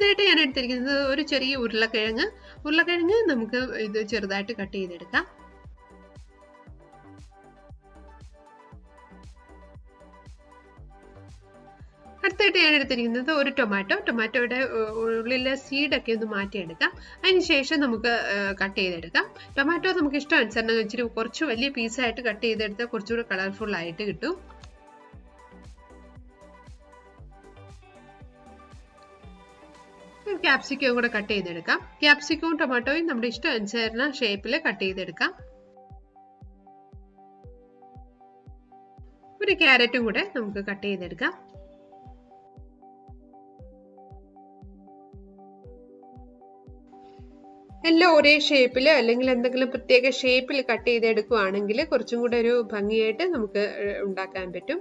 അടുത്തായിട്ട് ഞാൻ എടുത്തിരിക്കുന്നത് ഒരു ചെറിയ ഉരുളക്കിഴങ്ങ് നമുക്ക് ഇത് ചെറുതായിട്ട് കട്ട് ചെയ്തെടുക്കാം. അടുത്തായിട്ട് ഞാൻ എടുത്തിരിക്കുന്നത് ഒരു ടൊമാറ്റോയുടെ ഉള്ളിലെ സീഡൊക്കെ ഒന്ന് മാറ്റിയെടുക്കാം. അതിനുശേഷം നമുക്ക് കട്ട് ചെയ്തെടുക്കാം. ടൊമാറ്റോ നമുക്ക് ഇഷ്ടാനുസരണം ഇച്ചിരി കുറച്ച് വലിയ പീസായിട്ട് കട്ട് ചെയ്തെടുത്താൽ കുറച്ചുകൂടി കളർഫുൾ ആയിട്ട് കിട്ടും. ക്യാപ്സിക്കം കൂടെ കട്ട് ചെയ്തെടുക്കാം. ക്യാപ്സിക്കവും ടൊമാറ്റോയും നമ്മുടെ ഇഷ്ടാനുസരണം ഷേപ്പിൽ കട്ട് ചെയ്തെടുക്കാം. ഒരു ക്യാരറ്റും കൂടെ നമുക്ക് കട്ട് ചെയ്തെടുക്കാം. എല്ലാം ഒരേ ഷേപ്പിൽ അല്ലെങ്കിൽ എന്തെങ്കിലും പ്രത്യേക ഷേപ്പിൽ കട്ട് ചെയ്തെടുക്കുകയാണെങ്കിൽ കുറച്ചും കൂടെ ഒരു ഭംഗിയായിട്ട് നമുക്ക് ഉണ്ടാക്കാൻ പറ്റും.